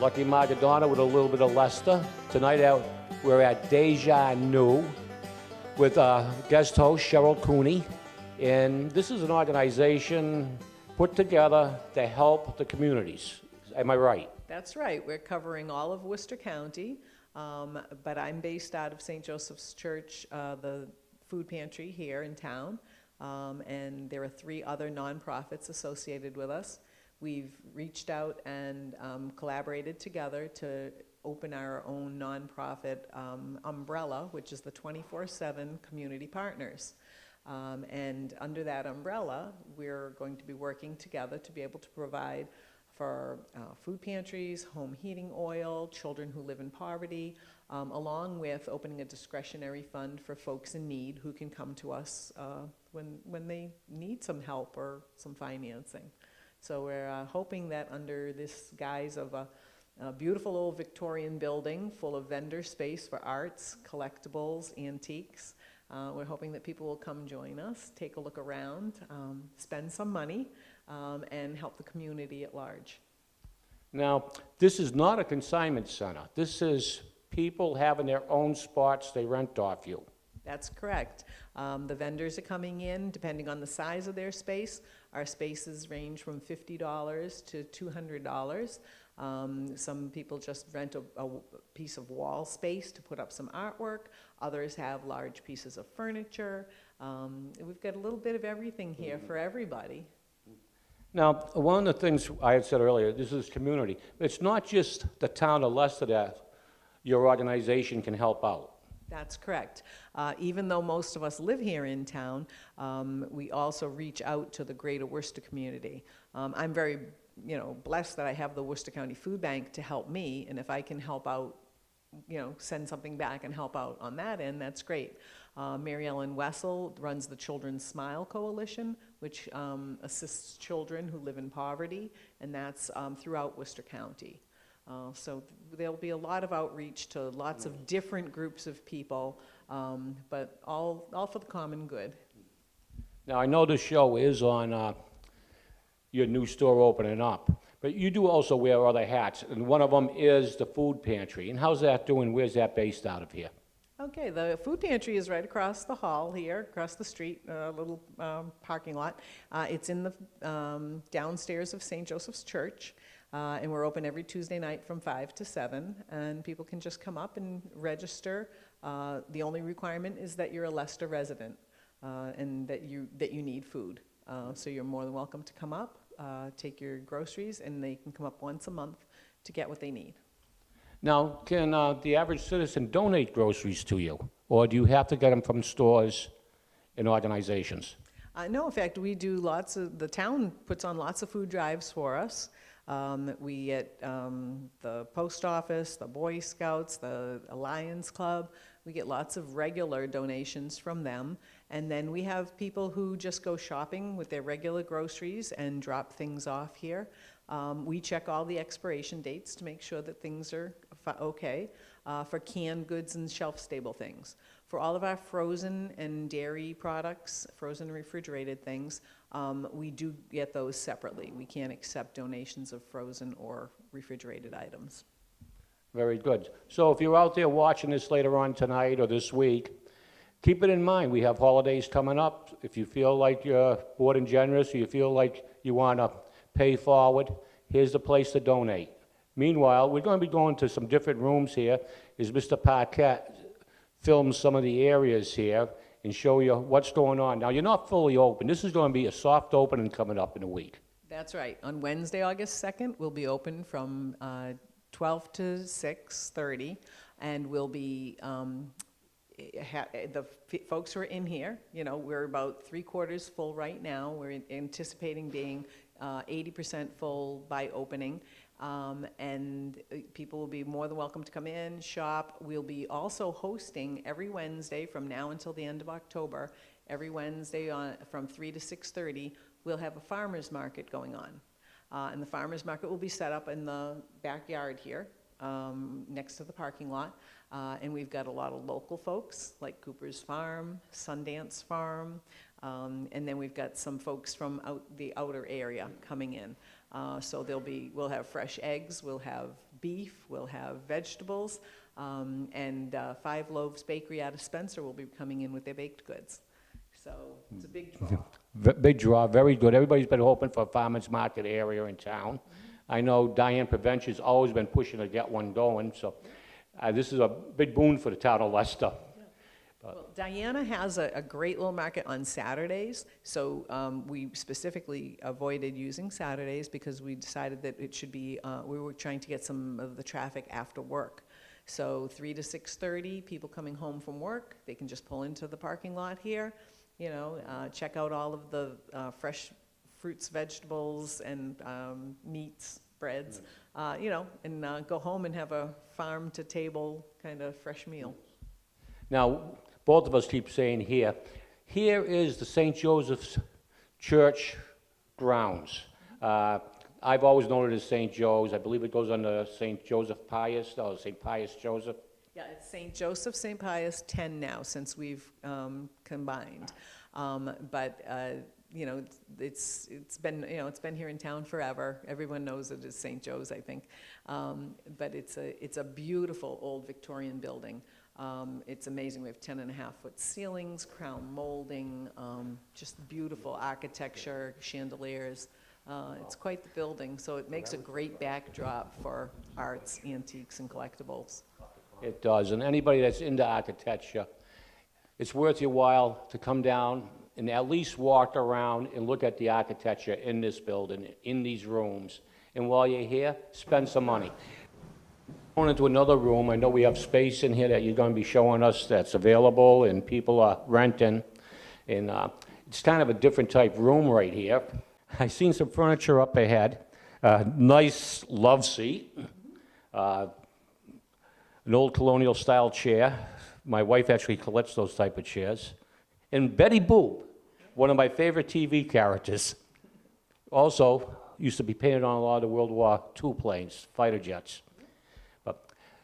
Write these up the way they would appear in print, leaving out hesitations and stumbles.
Lucky Margadonna with a little bit of Leicester. Tonight we're at Deja with guest host Cheryl Cooney. And this is an organization put together to help the communities. Am I right? That's right. We're covering all of Worcester County, but I'm based out of St. Joseph's Church, the food pantry here in town, and there are 3 other nonprofits associated with us. We've reached out and collaborated together to open our own nonprofit umbrella, which is the 24/7 Community Partners. And under that umbrella, we're going to be working together to be able to provide for food pantries, home heating oil, children who live in poverty, along with opening a discretionary fund for folks in need who can come to us when they need some help or some financing. So we're hoping that under this guise of a beautiful old Victorian building full of vendor space for arts, collectibles, antiques, we're hoping that people will come join us, take a look around, spend some money, and help the community at large. Now, this is not a consignment center. This is people having their own spots they rent off you. That's correct. The vendors are coming in, depending on the size of their space. Our spaces range from $50 to $200. Some people just rent a piece of wall space to put up some artwork. Others have large pieces of furniture. We've got a little bit of everything here for everybody. Now, one of the things I had said earlier, this is community. It's not just the town of Leicester that your organization can help out. That's correct. Even though most of us live here in town, we also reach out to the greater Worcester community. I'm very blessed that I have the Worcester County Food Bank to help me, and if I can help out, send something back and help out on that end, that's great. Mary Ellen Wessel runs the Children's Smile Coalition, which assists children who live in poverty, and that's throughout Worcester County. So there'll be a lot of outreach to lots of different groups of people, but all for the common good. Now, I know this show is on your new store opening up, but you do also wear other hats, and one of them is the food pantry. And how's that doing? Where's that based out of here? Okay, the food pantry is right across the hall here, across the street, a little parking lot. It's in the downstairs of St. Joseph's Church. And we're open every Tuesday night from 5 to 7, and people can just come up and register. The only requirement is that you're a Leicester resident and that you need food. So you're more than welcome to come up, take your groceries, and they can come up once a month to get what they need. Now, can the average citizen donate groceries to you, or do you have to get them from stores and organizations? No, in fact, we do the town puts on lots of food drives for us. We get the post office, the Boy Scouts, the Lions Club. We get lots of regular donations from them. And then we have people who just go shopping with their regular groceries and drop things off here. We check all the expiration dates to make sure that things are okay for canned goods and shelf-stable things. For all of our frozen and dairy products, frozen and refrigerated things, we do get those separately. We can't accept donations of frozen or refrigerated items. Very good. So if you're out there watching this later on tonight or this week, keep it in mind. We have holidays coming up. If you feel like you're bored and generous, or you feel like you want to pay forward, here's the place to donate. Meanwhile, we're going to be going to some different rooms here as Mr. Paquette films some of the areas here and show you what's going on. Now, you're not fully open. This is going to be a soft opening coming up in a week. That's right. On Wednesday, August 2nd, we'll be open from 12 to 6:30, and we'll be the folks who are in here, we're about 3/4 full right now. We're anticipating being 80% full by opening. And people will be more than welcome to come in, shop. We'll be also hosting every Wednesday from now until the end of October. Every Wednesday from 3 to 6:30, we'll have a farmer's market going on. And the farmer's market will be set up in the backyard here next to the parking lot. And we've got a lot of local folks like Cooper's Farm, Sundance Farm, and then we've got some folks from the outer area coming in. So we'll have fresh eggs, we'll have beef, we'll have vegetables, and Five Loaves Bakery out of Spencer will be coming in with their baked goods. So it's a big draw. Big draw, very good. Everybody's been hoping for a farmer's market area in town. I know Diane Prevention's always been pushing to get one going, so this is a big boon for the town of Leicester. Well, Diana has a great little market on Saturdays, so we specifically avoided using Saturdays because we decided that it should be, we were trying to get some of the traffic after work. So 3 to 6:30, people coming home from work, they can just pull into the parking lot here, you know, check out all of the fresh fruits, vegetables, and meats, breads, you know, and go home and have a farm-to-table kind of fresh meal. Now, both of us keep saying here, here is the St. Joseph's Church grounds. I've always known it as St. Joe's. I believe it goes under St. Joseph Pius, or St. Pius Joseph. Yeah, it's St. Joseph, St. Pius, 10 now, since we've combined. You know, it's been, you know, it's been here in town forever. Everyone knows it as St. Joe's, I think. But it's a beautiful old Victorian building. It's amazing. We have 10.5-foot ceilings, crown molding, just beautiful architecture, chandeliers. It's quite the building, so it makes a great backdrop for arts, antiques, and collectibles. It does, and anybody that's into architecture, it's worth your while to come down and at least walk around and look at the architecture in this building, in these rooms. And while you're here, spend some money. Going into another room, I know we have space in here that you're going to be showing us that's available and people are renting. And it's kind of a different type room right here. I've seen some furniture up ahead. Nice love seat. An old colonial style chair. My wife actually collects those type of chairs. And Betty Boop, one of my favorite TV characters. Also, used to be painted on a lot of the World War II planes, fighter jets.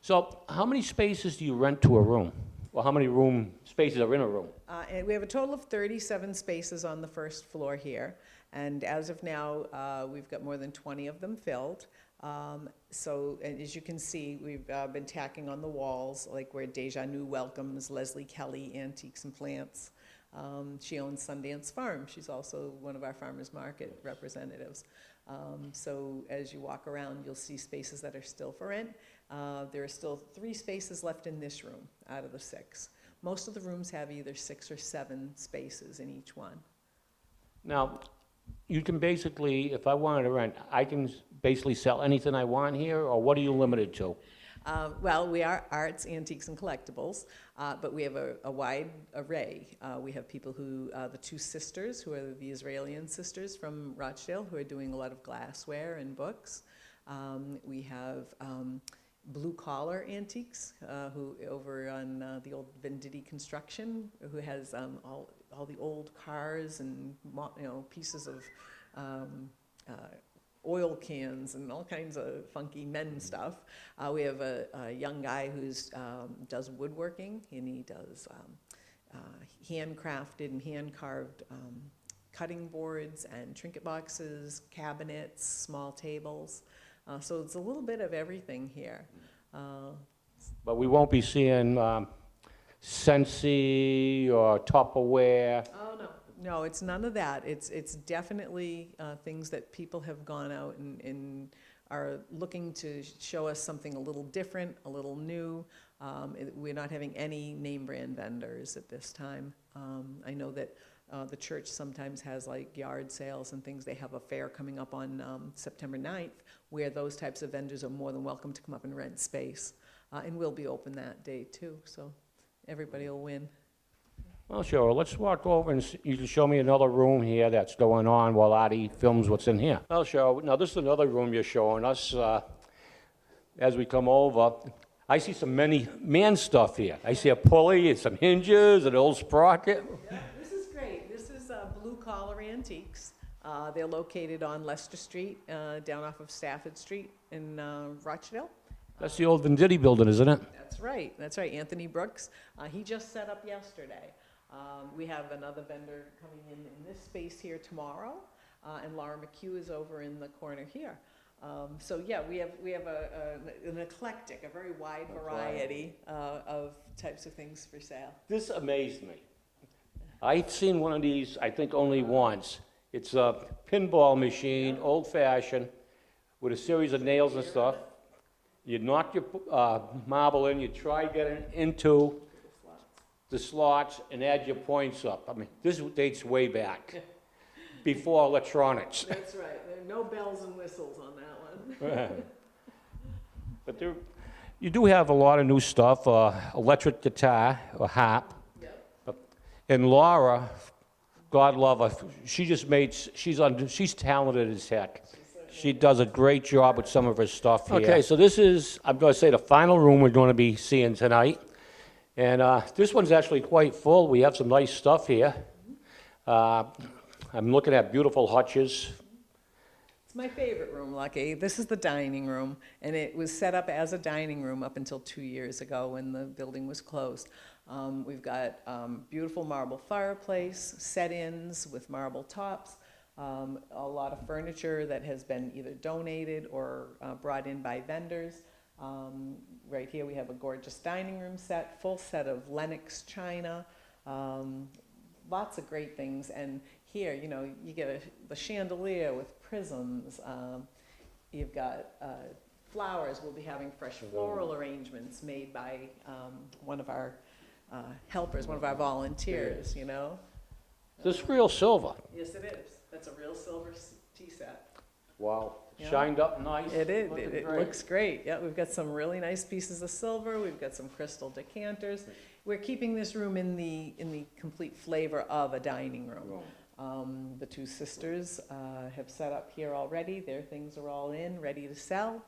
So how many spaces do you rent to a room? Well, how many room spaces are in a room? And we have a total of 37 spaces on the first floor here. And as of now, we've got more than 20 of them filled. So and as you can see, we've been tacking on the walls, like where Deja welcomes Leslie Kelly Antiques and Plants. She owns Sundance Farm. She's also one of our farmers market representatives. So as you walk around, you'll see spaces that are still for rent. There are still 3 spaces left in this room out of the 6. Most of the rooms have either 6 or 7 spaces in each one. Now, you can basically, if I wanted to rent, I can basically sell anything I want here, or what are you limited to? Well, we are arts, antiques, and collectibles, but we have a wide array. We have people who, the 2 sisters, who are the Israeli sisters from Rochdale, who are doing a lot of glassware and books. We have blue-collar antiques, who over on the old Venditti Construction, who has all the old cars and, you know, pieces of oil cans and all kinds of funky men stuff. We have a young guy who's does woodworking, and he does handcrafted and hand-carved cutting boards and trinket boxes, cabinets, small tables. So it's a little bit of everything here. But we won't be seeing Scentsy or Tupperware. Oh, no. No, it's none of that. It's definitely things that people have gone out and are looking to show us something a little different, a little new. We're not having any name brand vendors at this time. I know that the church sometimes has like yard sales and things. They have a fair coming up on September 9th where those types of vendors are more than welcome to come up and rent space. And we'll be open that day too, so everybody will win. Well, sure. Let's walk over and you can show me another room here that's going on while Artie films what's in here. Well, sure. Now, this is another room you're showing us. As we come over, I see some man stuff here. I see a pulley and some hinges, an old sprocket. Yeah, this is great. This is Blue Collar Antiques. They're located on Leicester Street, down off of Stafford Street in Rochdale. That's the old Venditti building, isn't it? That's right. That's right. Anthony Brooks. He just set up yesterday. We have another vendor coming in this space here tomorrow, and Laura McHugh is over in the corner here. So yeah, we have an eclectic, a very wide variety of types of things for sale. This amazed me. I've seen one of these, I think only once. It's a pinball machine, old-fashioned, with a series of nails and stuff. You knock your marble in, you try getting into the slots and add your points up. I mean, this dates way back, before electronics. That's right. There are no bells and whistles on that one. But you do have a lot of new stuff, electric guitar, or harp. Yep. And Laura, God love her, she's talented as heck. She does a great job with some of her stuff here. Okay, so this is, I'm going to say, the final room we're going to be seeing tonight. And this one's actually quite full. We have some nice stuff here. I'm looking at beautiful hutches. It's my favorite room, Lucky. This is the dining room, and it was set up as a dining room up until 2 years ago when the building was closed. We've got beautiful marble fireplace, set-ins with marble tops, a lot of furniture that has been either donated or brought in by vendors. Right here we have a gorgeous dining room set, full set of Lenox china, lots of great things. And here, you know, you get the chandelier with prisms. You've got flowers. We'll be having fresh floral arrangements made by one of our helpers, one of our volunteers, you know. This real silver. Yes, it is. That's a real silver tea set. Wow. Yeah. Shined up nice. It is. It looks great. Yeah, we've got some really nice pieces of silver. We've got some crystal decanters. We're keeping this room in the complete flavor of a dining room. The two sisters have set up here already. Their things are all in, ready to sell.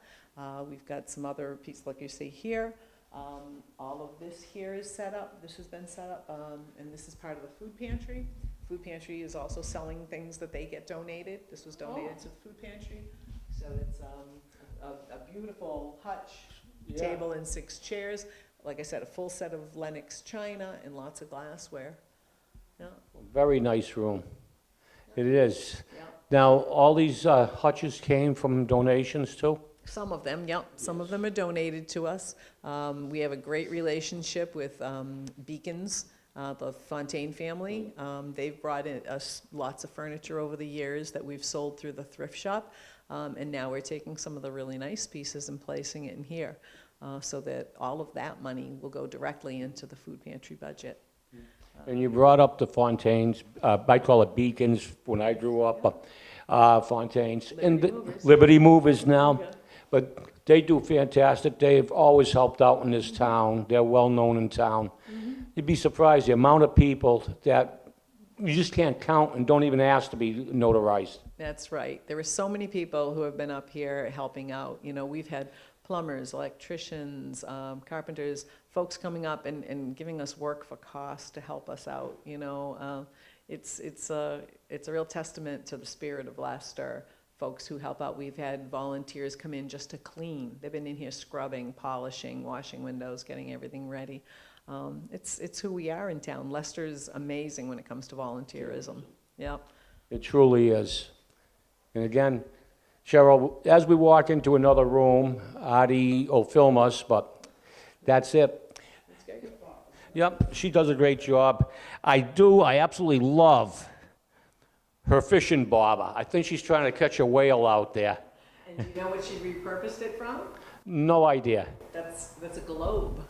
We've got some other pieces, like you see here. All of this here is set up. This has been set up, and this is part of the food pantry. Food pantry is also selling things that they get donated. This was donated to the food pantry. So it's a beautiful hutch, table and 6 chairs. Like I said, a full set of Lenox china and lots of glassware. Yeah. Very nice room. It is. Yeah. Now, all these hutches came from donations too? Some of them, yep. Some of them are donated to us. We have a great relationship with Beacons, the Fontaine family. They've brought in us lots of furniture over the years that we've sold through the thrift shop. And now we're taking some of the really nice pieces and placing it in here so that all of that money will go directly into the food pantry budget. And you brought up the Fontaines, I call it Beacons when I grew up, Fontaines. Liberty Movers now. Yeah. But they do fantastic. They've always helped out in this town. They're well-known in town. You'd be surprised the amount of people that you just can't count and don't even ask to be notarized. That's right. There are so many people who have been up here helping out. You know, we've had plumbers, electricians, carpenters, folks coming up and giving us work for cost to help us out. You know, it's a real testament to the spirit of Leicester. Folks who help out. We've had volunteers come in just to clean. They've been in here scrubbing, polishing, washing windows, getting everything ready. It's who we are in town. Leicester's amazing when it comes to volunteerism. Yep. It truly is. And again, Cheryl, as we walk into another room, Artie will film us, but that's it. Yep, she does a great job. I absolutely love her fishing bobber. I think she's trying to catch a whale out there. And do you know what she repurposed it from? No idea. That's a globe.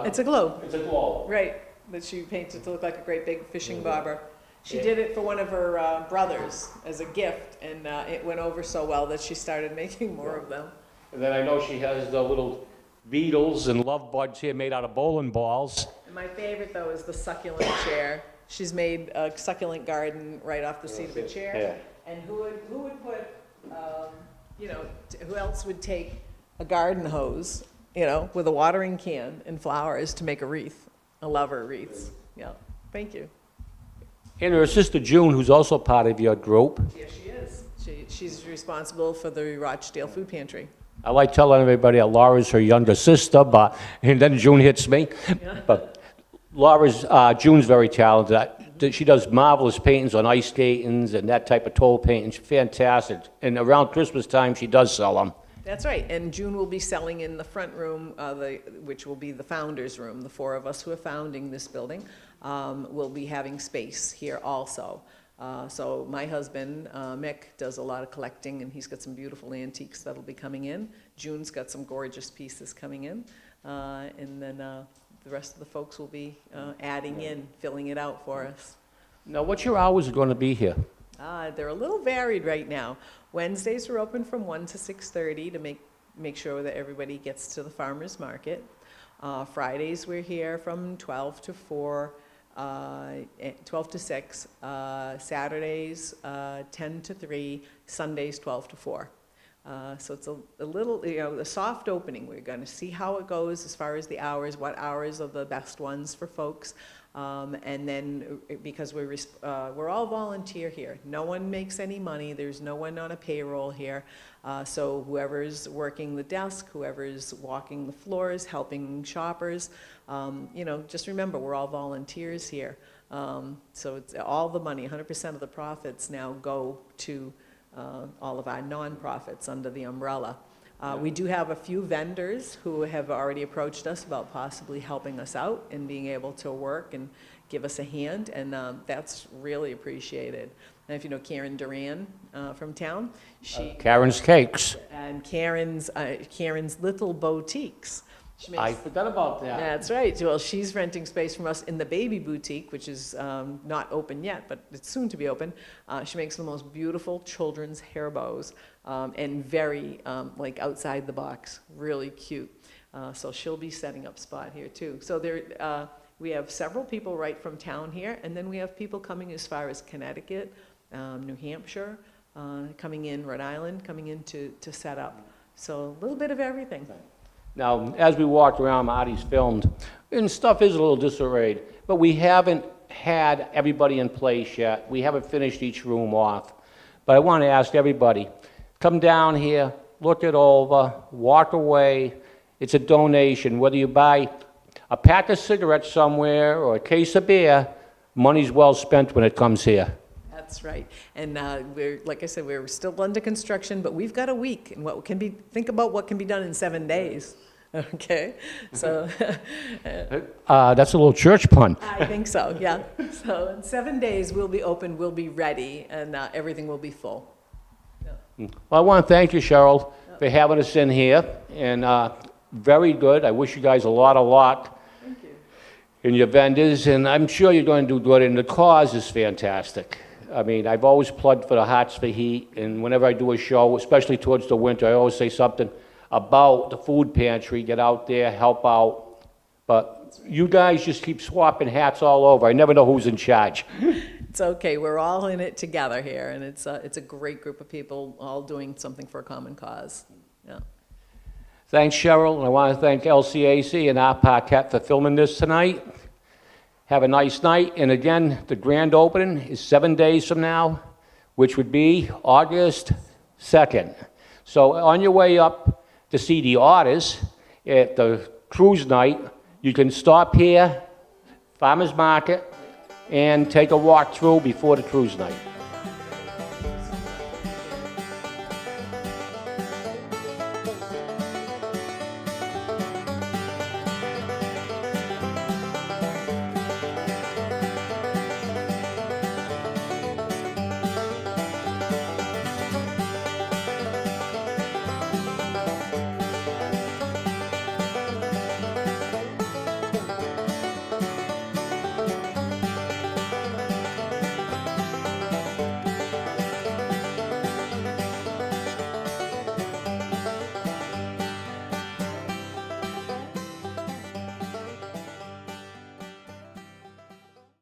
It's a globe. It's a globe. Right, that she painted to look like a great big fishing bobber. She did it for one of her brothers as a gift, and it went over so well that she started making more of them. And then I know she has the little beetles and love bugs here made out of bowling balls. And my favorite, though, is the succulent chair. She's made a succulent garden right off the seat of the chair. Yeah. And who would put, you know, who else would take a garden hose, you know, with a watering can and flowers to make a wreath? I love her wreaths. Yeah, thank you. And her sister June, who's also part of your group. Yes, she is. She's responsible for the Rochdale Food Pantry. I like telling everybody that Laura's her younger sister, and then June hits me. Yeah. But June's very talented. she does marvelous paintings on ice skatings and that type of toll paintings, fantastic. And around Christmas time, she does sell them. That's right, and June will be selling in the front room, which will be the founder's room. The four of us who are founding this building will be having space here also. So my husband, Mick, does a lot of collecting, and he's got some beautiful antiques that'll be coming in. June's got some gorgeous pieces coming in, and then the rest of the folks will be adding in, filling it out for us. Now, what's your hours going to be here? They're a little varied right now. Wednesdays are open from 1 to 6:30 to make sure that everybody gets to the farmer's market. Fridays we're here from 12 to 4, 12 to 6. Saturdays 10 to 3. Sundays 12 to 4. So it's a little, a soft opening. We're going to see how it goes as far as the hours, what hours are the best ones for folks. And then because we're all volunteer here. No one makes any money. There's no one on a payroll here. So whoever's working the desk, whoever's walking the floors, helping shoppers, just remember we're all volunteers here. So it's all the money, 100% of the profits now go to all of our nonprofits under the umbrella. We do have a few vendors who have already approached us about possibly helping us out and being able to work and give us a hand, and that's really appreciated. And if you know Karen Duran from town, Karen's Cakes. And Karen's Little Boutiques. I forgot about that. That's right. Well, she's renting space from us in the Baby Boutique, which is not open yet, but it's soon to be open. She makes the most beautiful children's hair bows and very like outside the box, really cute. So she'll be setting up spot here too. So we have several people right from town here, and then we have people coming as far as Connecticut, New Hampshire, coming in, Rhode Island, coming in to set up. So a little bit of everything. Now, as we walked around, Marty's filmed, and stuff is a little disarrayed, but we haven't had everybody in place yet. We haven't finished each room off. But I want to ask everybody, come down here, look it over, walk away. It's a donation. Whether you buy a pack of cigarettes somewhere or a case of beer, money's well spent when it comes here. That's right. And like I said, we're still under construction, but we've got a week. And think about what can be done in 7 days. Okay? So. That's a little church pun. I think so, yeah. So in 7 days, we'll be open, we'll be ready, and everything will be full. Yeah. Well, I want to thank you, Cheryl, for having us in here. And very good. I wish you guys a lot of luck. Thank you. In your vendors, and I'm sure you're going to do good, and the cause is fantastic. I mean, I've always plugged for the Hearts for Heat, and whenever I do a show, especially towards the winter, I always say something about the food pantry, get out there, help out. But you guys just keep swapping hats all over. I never know who's in charge. It's okay. We're all in it together here, and it's a great group of people all doing something for a common cause. Yeah. Thanks, Cheryl, and I want to thank LCAC and our Parquet for filming this tonight. Have a nice night, and again, the grand opening is 7 days from now, which would be August 2nd. So on your way up to see the artists at the cruise night, you can stop here, Farmers Market, and take a walk through before the cruise night.